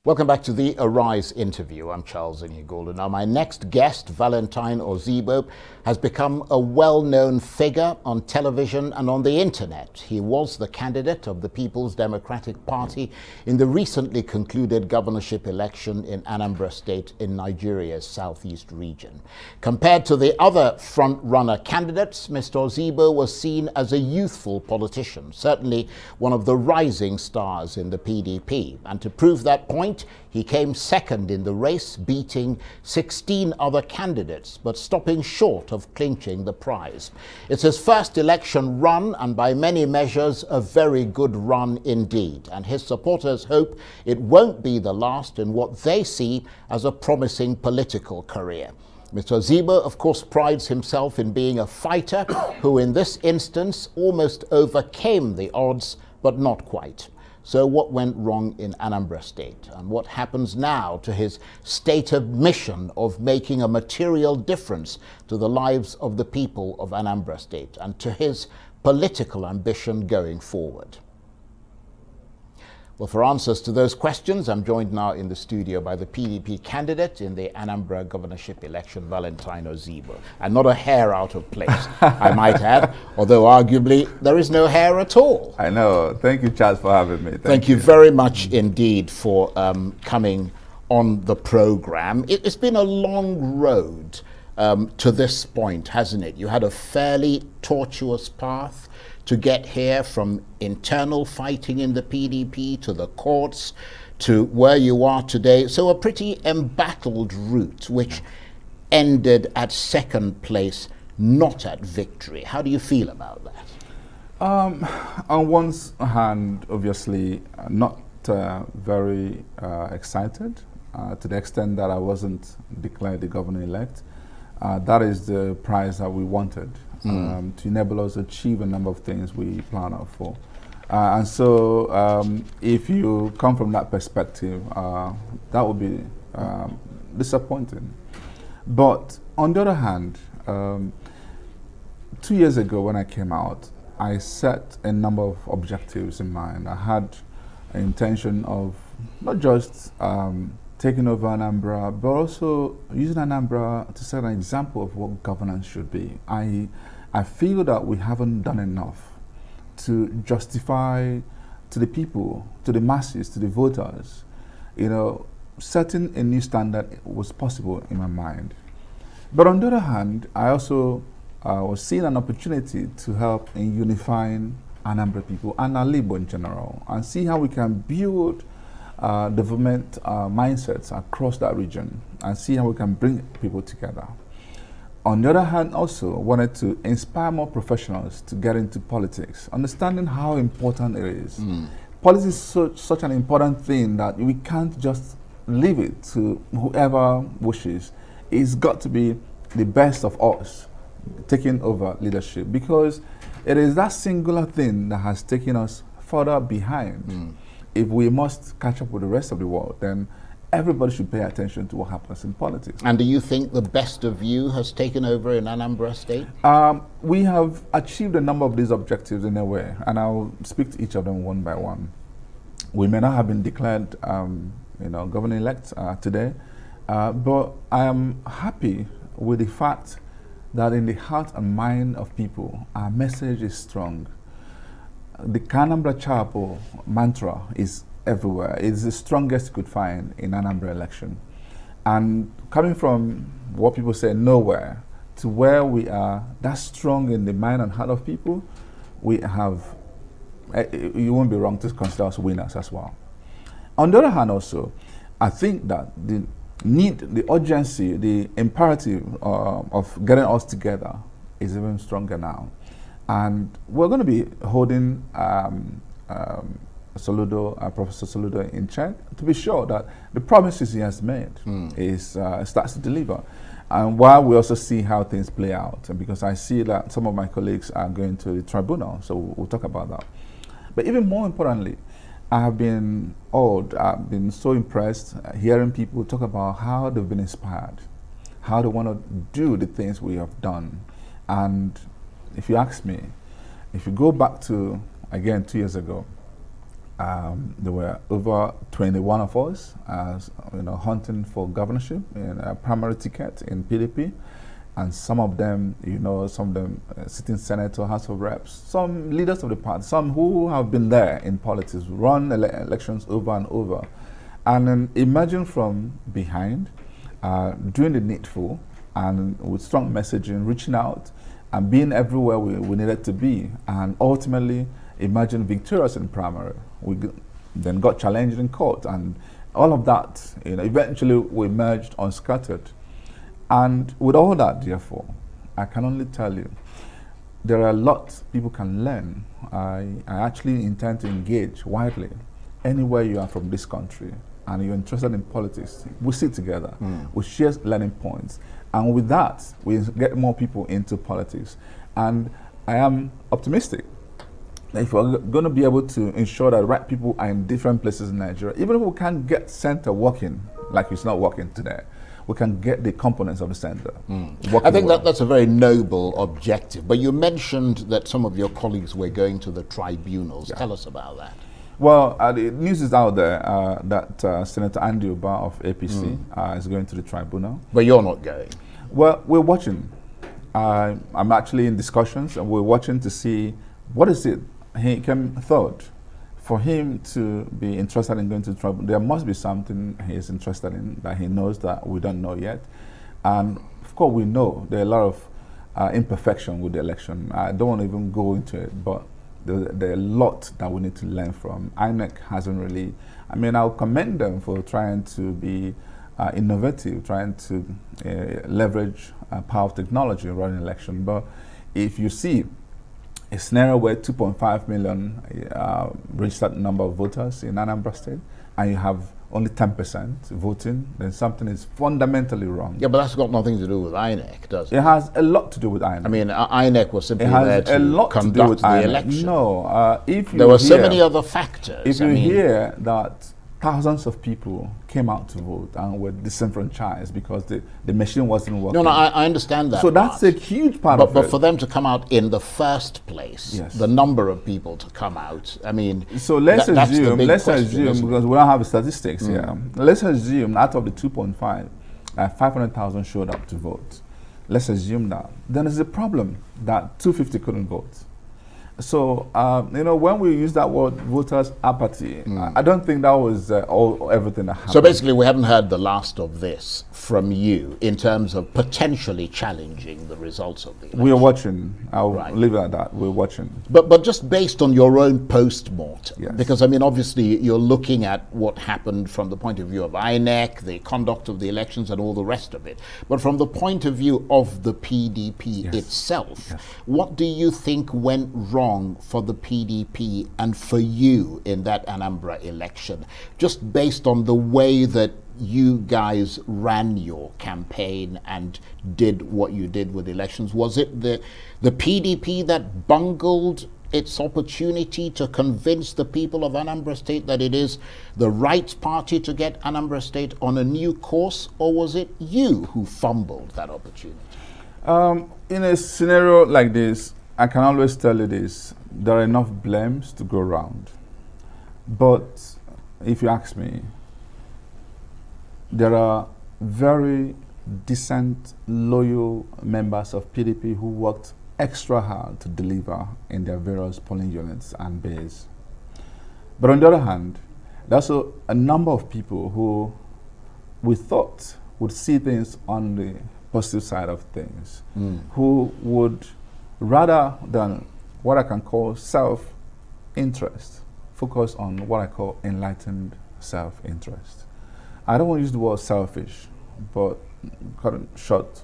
Welcome back to the Arise interview. I'm Charles Aniagolu. Now, my next guest, Valentine Ozigbo, has become a well-known figure on television and on the internet. He was the candidate of the People's Democratic Party in the recently concluded governorship election in Anambra State in Nigeria's southeast region. Compared to the other front-runner candidates, Mr. Ozigbo was seen as a youthful politician, certainly one of the rising stars in the PDP. And to prove that point, he came second in the race, beating 16 other candidates, but stopping short of clinching the prize. It's his first election run, and by many measures, a very good run indeed. And his supporters hope it won't be the last in what they see as a promising political career. Mr. Ozigbo, of course, prides himself in being a fighter who, in this instance, almost overcame the odds, but not quite. So what went wrong in Anambra State, and what happens now to his stated mission of making a material difference to the lives of the people of Anambra State and to his political ambition going forward? Well, for answers to those questions, I'm joined now in the studio by the PDP candidate in the Anambra governorship election, Valentine Ozigbo. And not a hair out of place, I might add, although arguably there is no hair at all. I know. Thank you, Charles, for having me. Thank you very much indeed for coming on the program. It's been a long road to this point, hasn't it? You had a fairly tortuous path to get here, from internal fighting in the PDP to the courts to where you are today. So a pretty embattled route, which ended at second place, not at victory. How do you feel about that? On one hand, obviously, not very excited to the extent that I wasn't declared the governor-elect. That is the prize that we wanted. To enable us to achieve a number of things we plan out for. And so if you come from that perspective, that would be disappointing. But on the other hand, 2 years ago when I came out, I set a number of objectives in mind. I had an intention of not just taking over Anambra, but also using Anambra to set an example of what governance should be. I feel that we haven't done enough to justify to the people, to the masses, to the voters, setting a new standard was possible in my mind. But on the other hand, I also was seeing an opportunity to help in unifying Anambra people and Igbo in general, and see how we can build development mindsets across that region and see how we can bring people together. On the other hand, also wanted to inspire more professionals to get into politics, understanding how important it is. Politics is such an important thing that we can't just leave it to whoever wishes. It's got to be the best of us taking over leadership, because it is that singular thing that has taken us further behind. If we must catch up with the rest of the world, then everybody should pay attention to what happens in politics. And do you think the best of you has taken over in Anambra State? We have achieved a number of these objectives in a way, and I'll speak to each of them one by one. We may not have been declared governor-elect today, but I am happy with the fact that in the heart and mind of people, our message is strong. The Anambra Chapel mantra is everywhere. It's the strongest you could find in Anambra election. And coming from what people say nowhere to where we are that strong in the mind and heart of people, we have, you won't be wrong to consider us winners as well. On the other hand also, I think that the need, the urgency, the imperative of getting us together is even stronger now. And we're going to be holding Professor Soludo in check to be sure that the promises he has made starts to deliver. And while we also see how things play out, and because I see that some of my colleagues are going to the tribunal, so we'll talk about that. But even more importantly, I've been so impressed hearing people talk about how they've been inspired, how they want to do the things we have done. And if you ask me, if you go back to, again, 2 years ago, There were over 21 of us, hunting for governorship in a primary ticket in PDP, and some of them, sitting senator, House of Reps, some leaders of the party, some who have been there in politics, run elections over and over, and then emerging from behind, doing the needful, and with strong messaging, reaching out, and being everywhere we needed to be, and ultimately emerging victorious in primary. We then got challenged in court, and all of that, eventually we emerged unscattered. And with all that, therefore, I can only tell you, there are a lot people can learn. I actually intend to engage widely anywhere you are from this country and you're interested in politics. We sit together, we share learning points, and with that, we get more people into politics. And I am optimistic that if we're going to be able to ensure that the right people are in different places in Nigeria, even if we can't get center working like it's not working today, we can get the components of the center. I think that's a very noble objective. But you mentioned that some of your colleagues were going to the tribunals. Yeah. Tell us about that. Well, the news is out there that Senator Anambra of APC is going to the tribunal. But you're not going? Well, we're watching. I'm actually in discussions, and we're watching to see what is it he came third. For him to be interested in going to tribunal, there must be something he is interested in that he knows that we don't know yet. And of course, we know there are a lot of imperfection with the election. I don't want to even go into it, but there are a lot that we need to learn from. INEC hasn't really, I'll commend them for trying to be innovative, trying to leverage power of technology in running election. But if you see a scenario where 2.5 million registered number of voters in Anambra State, and you have only 10% voting, then something is fundamentally wrong. Yeah, but that's got nothing to do with INEC, does it? It has a lot to do with INEC. INEC was simply there to conduct the election. No, there were so many other factors. If you hear that thousands of people came out to vote and were disenfranchised because the machine wasn't working. No, I understand that. So that's a huge part of it. But for them to come out in the first place, yes, the number of people to come out, So let's assume, because we don't have the statistics here, let's assume out of the 2.5, 500,000 showed up to vote. Let's assume that. Then there's a problem that 250 couldn't vote. So, when we use that word voters' apathy, I don't think that was everything that happened. So basically, we haven't heard the last of this from you in terms of potentially challenging the results of the election. We are watching. I'll leave it at that. We're watching. But just based on your own post-mortem, yes, because obviously you're looking at what happened from the point of view of INEC, the conduct of the elections and all the rest of it. But from the point of view of the PDP yes, itself, yes, what do you think went wrong for the PDP and for you in that Anambra election, just based on the way that you guys ran your campaign and did what you did with elections? Was it the PDP that bungled its opportunity to convince the people of Anambra State that it is the right party to get Anambra State on a new course, or was it you who fumbled that opportunity? In a scenario like this, I can always tell you this, there are enough blames to go around. But if you ask me, there are very decent, loyal members of PDP who worked extra hard to deliver in their various polling units and bays. But on the other hand, there's also a number of people who we thought would see things on the positive side of things, who would, rather than what I can call self-interest, focus on what I call enlightened self-interest. I don't want to use the word selfish, but cut it short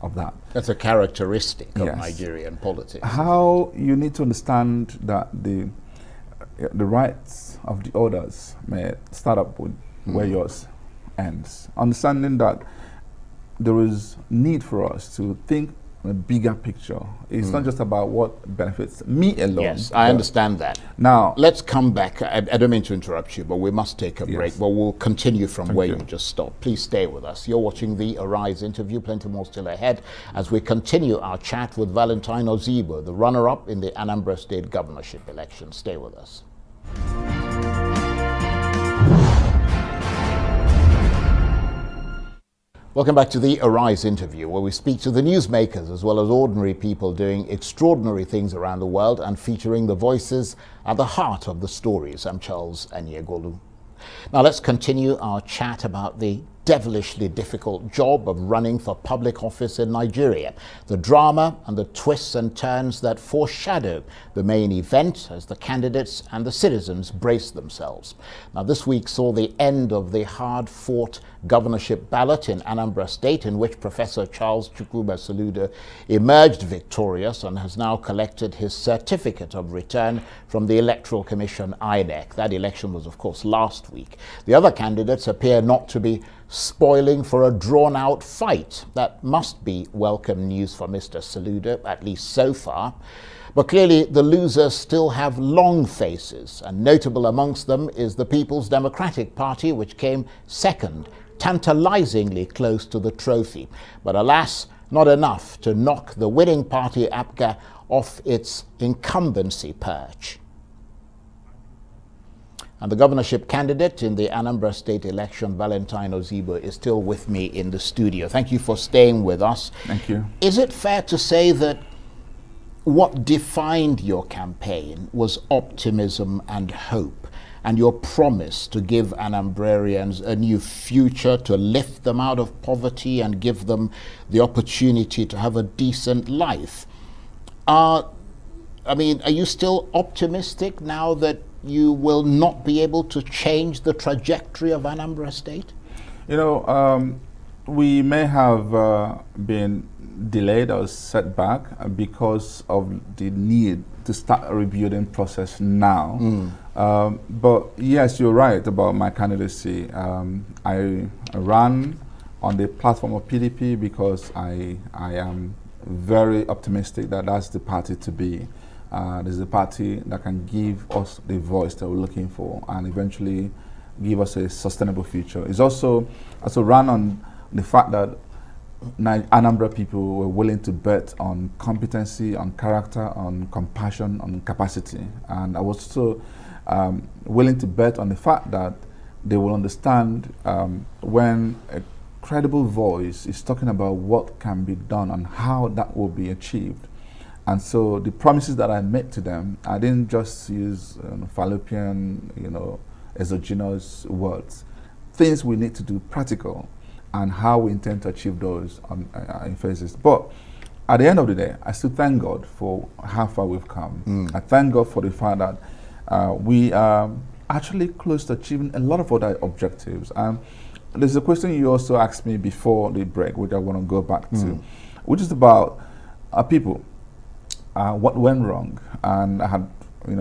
of that. That's a characteristic of yes, Nigerian politics. How you need to understand that the rights of the others may start up with where yours ends. Understanding that there is need for us to think a bigger picture. It's not just about what benefits me alone. Yes, I understand that. Now, let's come back. I don't mean to interrupt you, but we must take a break. Yes. But we'll continue from Thank where you. you just stopped. Please stay with us. You're watching the Arise interview. Plenty more still ahead as we continue our chat with Valentine Ozigbo, the runner-up in the Anambra State governorship election. Stay with us. Welcome back to the Arise interview, where we speak to the newsmakers as well as ordinary people doing extraordinary things around the world and featuring the voices at the heart of the stories. I'm Charles Aniagolu. Now let's continue our chat about the devilishly difficult job of running for public office in Nigeria, the drama and the twists and turns that foreshadow the main event as the candidates and the citizens brace themselves. Now this week saw the end of the hard-fought governorship ballot in Anambra State, in which Professor Charles Aniagolu emerged victorious and has now collected his certificate of return from the Electoral Commission, INEC. That election was, of course, last week. The other candidates appear not to be spoiling for a drawn-out fight. That must be welcome news for Mr. Soludo, at least so far. But clearly the losers still have long faces, and notable amongst them is the People's Democratic Party, which came second, tantalisingly close to the trophy. But alas, not enough to knock the winning party, APGA, off its incumbency perch. And the governorship candidate in the Anambra State election, Valentine Ozigbo, is still with me in the studio. Thank you for staying with us. Thank you. Is it fair to say that what defined your campaign was optimism and hope, and your promise to give Anambrarians a new future, to lift them out of poverty and give them the opportunity to have a decent life? Are you still optimistic now that you will not be able to change the trajectory of Anambra State? You know, we may have been delayed or set back because of the need to start a rebuilding process now. But yes, you're right about my candidacy. I ran on the platform of PDP because I am very optimistic that that's the party to be. This is a party that can give us the voice that we're looking for and eventually give us a sustainable future. It's also ran on the fact that Anambra people were willing to bet on competency, on character, on compassion, on capacity. And I was also willing to bet on the fact that they will understand when a credible voice is talking about what can be done and how that will be achieved. And so the promises that I made to them, I didn't just use fallopian, exogenous words. Things we need to do practical, and how we intend to achieve those in phases. But at the end of the day, I still thank God for how far we've come. I thank God for the fact that we are actually close to achieving a lot of other objectives. And there's a question you also asked me before the break, which I want to go back to, which is about our people. What went wrong, and I had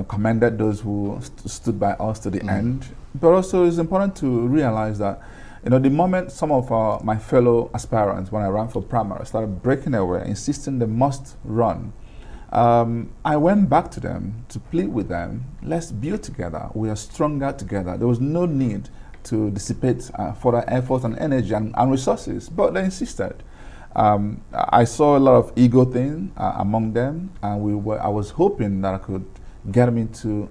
commended those who stood by us to the end. But also it's important to realize that the moment some of my fellow aspirants, when I ran for primary, started breaking away, insisting they must run, I went back to them to plead with them, let's build together, we are stronger together. There was no need to dissipate further effort and energy and resources, but they insisted. I saw a lot of ego thing among them, and I was hoping that I could get them into,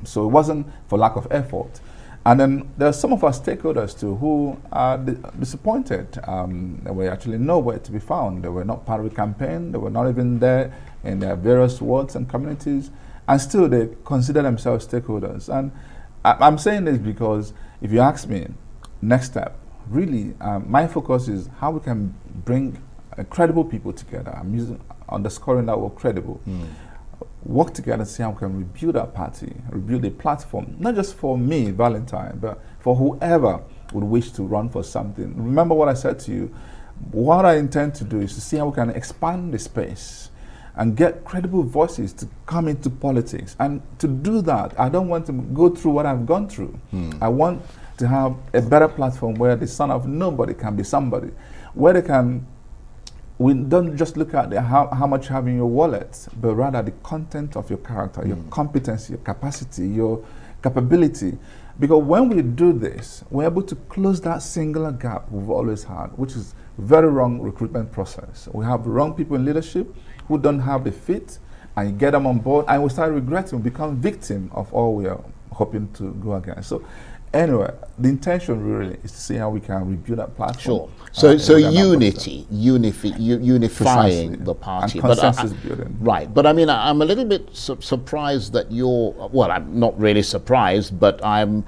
so it wasn't for lack of effort. And then there are some of our stakeholders too who are disappointed. They were actually nowhere to be found. They were not part of the campaign. They were not even there in their various wards and communities, and still they consider themselves stakeholders. And I'm saying this because if you ask me, next step, really, my focus is how we can bring credible people together. I'm underscoring that word credible. Work together to see how we can rebuild our party, rebuild a platform, not just for me, Valentine, but for whoever would wish to run for something. Remember what I said to you. What I intend to do is to see how we can expand the space and get credible voices to come into politics. And to do that, I don't want to go through what I've gone through. I want to have a better platform where the son of nobody can be somebody, where we don't just look at how much you have in your wallet, but rather the content of your character, your competency, your capacity, your capability. Because when we do this, we're able to close that singular gap we've always had, which is very wrong recruitment process. We have wrong people in leadership who don't have the fit, and you get them on board, and we start regretting, we become victim of all we are hoping to go against. So Anyway, the intention really is to see how we can rebuild that platform. Sure. So unity, unifying Precisely. the party. And consensus building. Right. But I mean, I'm a little bit surprised that well, I'm not really surprised, but I'm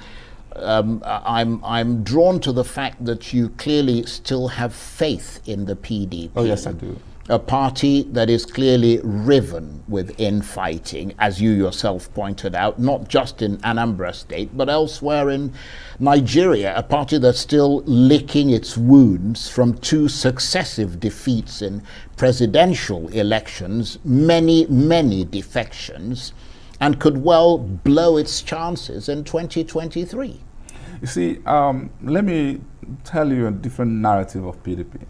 drawn to the fact that you clearly still have faith in the PDP. Oh, yes, I do. A party that is clearly riven with infighting, as you yourself pointed out, not just in Anambra State, but elsewhere in Nigeria, a party that's still licking its wounds from 2 successive defeats in presidential elections, many defections, and could well blow its chances in 2023. You see, let me tell you a different narrative of PDP.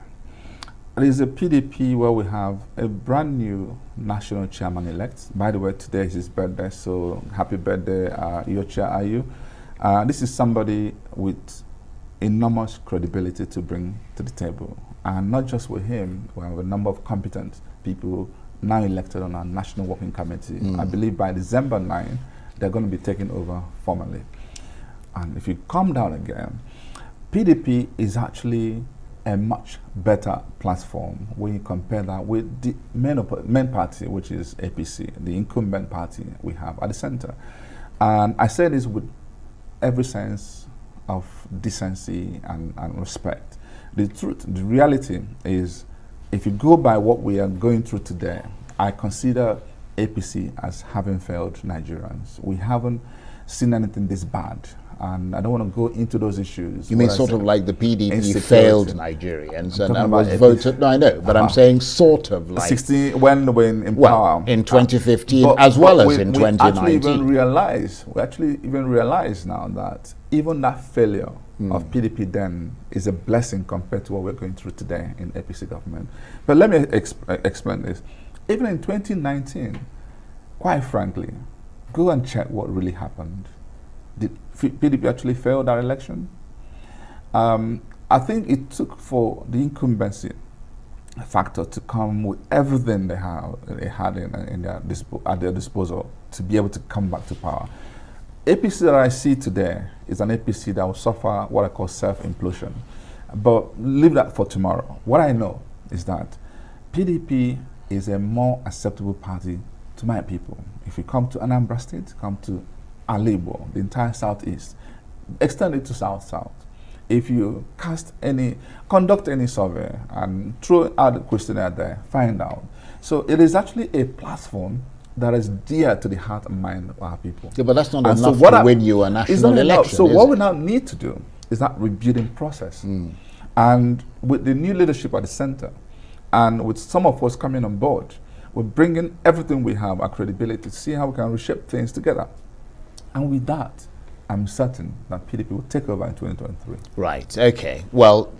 It is a PDP where we have a brand new national chairman-elect. By the way, today is his birthday, so happy birthday, your chair, Ayu. This is somebody with enormous credibility to bring to the table. And not just with him, we have a number of competent people now elected on our National Working Committee. I believe by December 9, they're going to be taking over formally. And if you come down again, PDP is actually a much better platform when you compare that with the main party, which is APC, the incumbent party we have at the center. And I say this with every sense of decency and respect. The truth, the reality is, if you go by what we are going through today, I consider APC as having failed Nigerians. We haven't seen anything this bad. And I don't want to go into those issues. You mean sort of like the PDP failed Nigerians and was voted? No, I know, but I'm saying sort of like 16 when in power in 2015 as well as in 2019. We actually even realize now that even that failure of PDP then is a blessing compared to what we're going through today in APC government. But let me explain this. Even in 2019, quite frankly, go and check what really happened. Did PDP actually fail that election? I think it took for the incumbency factor to come with everything they had at their disposal to be able to come back to power. APC that I see today is an APC that will suffer what I call self-implosion. But leave that for tomorrow. What I know is that PDP is a more acceptable party to my people. If you come to Anambra State, come to Igbo, the entire southeast, extend it to south-south. If you conduct any survey and throw out a questionnaire there, find out. So it is actually a platform that is dear to the heart and mind of our people. Yeah, but that's not enough to win you a national election. So what we now need to do is that rebuilding process. And with the new leadership at the center, and with some of us coming on board, we're bringing everything we have, our credibility, to see how we can reshape things together. And with that, I'm certain that PDP will take over in 2023. Right, okay. Well,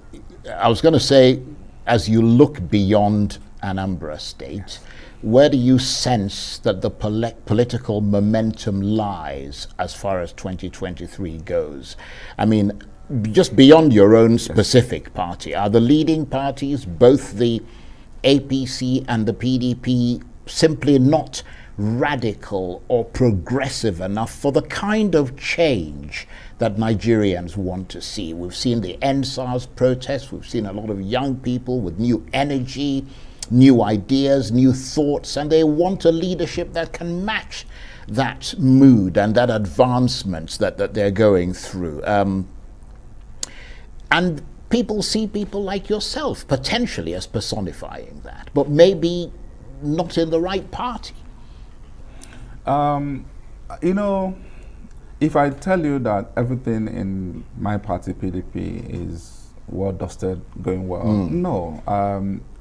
I was going to say, as you look beyond Anambra State, where do you sense that the political momentum lies as far as 2023 goes? I mean, just beyond your own specific party, are the leading parties, both the APC and the PDP, simply not radical or progressive enough for the kind of change that Nigerians want to see? We've seen the NSAS protests, we've seen a lot of young people with new energy, new ideas, new thoughts, and they want a leadership that can match that mood and that advancements that they're going through. And people see people like yourself potentially as personifying that, but maybe not in the right party. You know, if I tell you that everything in my party, PDP, is well dusted, going well, no.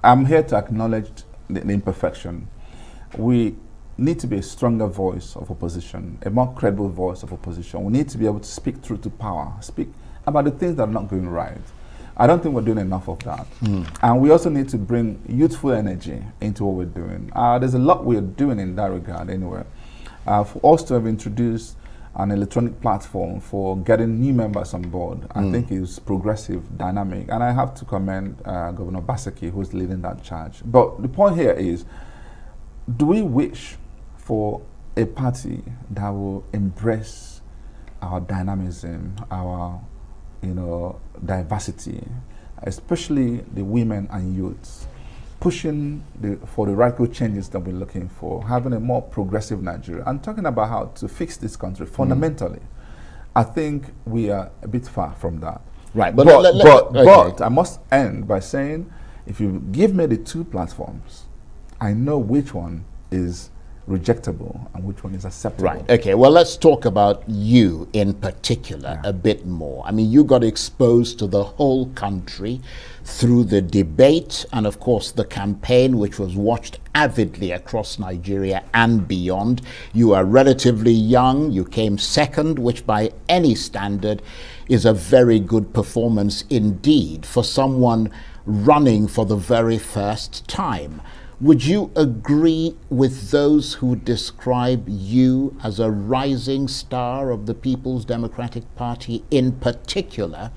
I'm here to acknowledge the imperfection. We need to be a stronger voice of opposition, a more credible voice of opposition. We need to be able to speak through to power, speak about the things that are not going right. I don't think we're doing enough of that. And we also need to bring youthful energy into what we're doing. There's a lot we're doing in that regard anyway. For us to have introduced an electronic platform for getting new members on board, I think is progressive, dynamic. And I have to commend Governor Baseki, who's leading that charge. But the point here is, do we wish for a party that will embrace our dynamism, our diversity, especially the women and youths, pushing for the radical changes that we're looking for, having a more progressive Nigeria, and talking about how to fix this country fundamentally. I think we are a bit far from that. Right, but I must end by saying, if you give me the two platforms, I know which one is rejectable and which one is acceptable. Right. Okay. Well, let's talk about you in particular a bit more. I mean, you got exposed to the whole country through the debate and, of course, the campaign, which was watched avidly across Nigeria and beyond. You are relatively young. You came second, which by any standard is a very good performance indeed for someone running for the very first time. Would you agree with those who describe you as a rising star of the People's Democratic Party in particular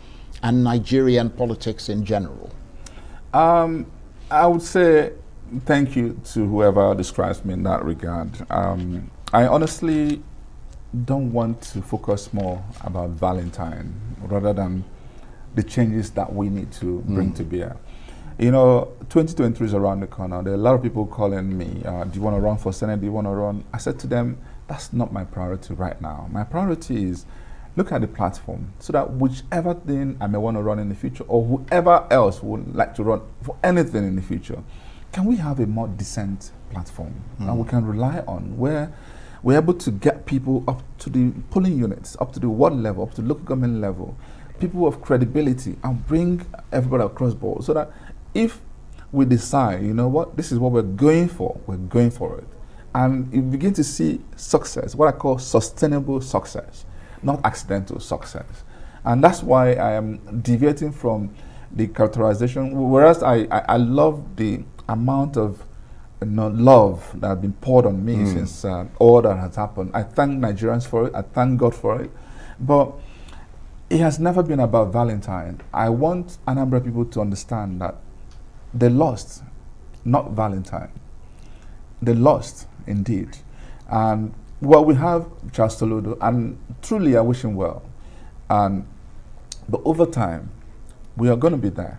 and Nigerian politics in general? I would say thank you to whoever describes me in that regard. I honestly don't want to focus more about Valentine rather than the changes that we need to bring to bear. 2023 is around the corner. There are a lot of people calling me, do you want to run for Senate? Do you want to run? I said to them, that's not my priority right now. My priority is look at the platform so that whichever thing I may want to run in the future or whoever else would like to run for anything in the future, can we have a more decent platform and we can rely on where we're able to get people up to the polling units, up to the ward level, up to the local government level, people of credibility, and bring everybody across board so that if we decide, you know what, this is what we're going for it. And you begin to see success, what I call sustainable success, not accidental success. And that's why I am deviating from the characterization, whereas I love the amount of love that has been poured on me since all that has happened. I thank Nigerians for it, I thank God for it. But it has never been about Valentine. I want Anambra people to understand that they lost, not Valentine. They lost, indeed. And well, we have Charles Aniagolu, and truly I wish him well. But over time, we are going to be there.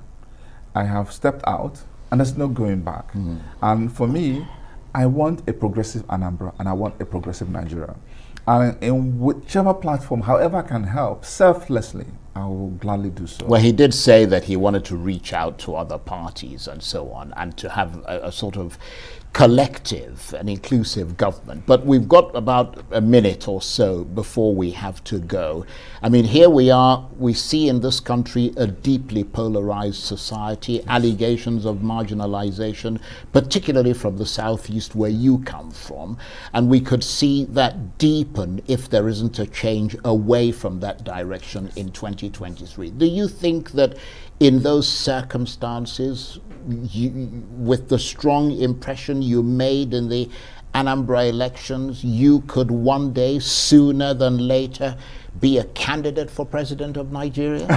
I have stepped out, and there's no going back. And for me, I want a progressive Anambra, and I want a progressive Nigeria. And in whichever platform, however I can help, selflessly, I will gladly do so. Well, he did say that he wanted to reach out to other parties and so on, and to have a sort of collective and inclusive government. But we've got about a minute or so before we have to go. I mean, here we are, we see in this country a deeply polarized society, allegations of marginalization, particularly from the southeast where you come from. And we could see that deepen if there isn't a change away from that direction in 2023. Do you think that in those circumstances, with the strong impression you made in the Anambra elections, you could one day, sooner than later, be a candidate for president of Nigeria?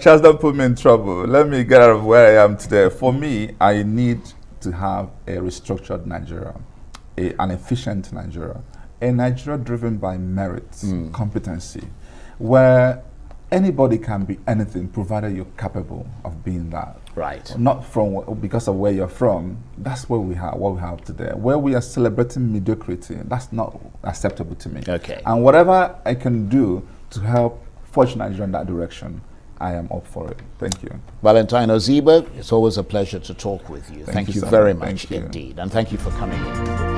Charles, don't put me in trouble. Let me get out of where I am today. For me, I need to have a restructured Nigeria, an efficient Nigeria, a Nigeria driven by merit, competency, where anybody can be anything provided you're capable of being that. Right. Not because of where you're from. That's what we have today. Where we are celebrating mediocrity, that's not acceptable to me. Okay. And whatever I can do to help forge Nigeria in that direction, I am up for it. Thank you. Valentine Ozigbo, it's always a pleasure to talk with you. Thank you very much indeed. And thank you for coming in.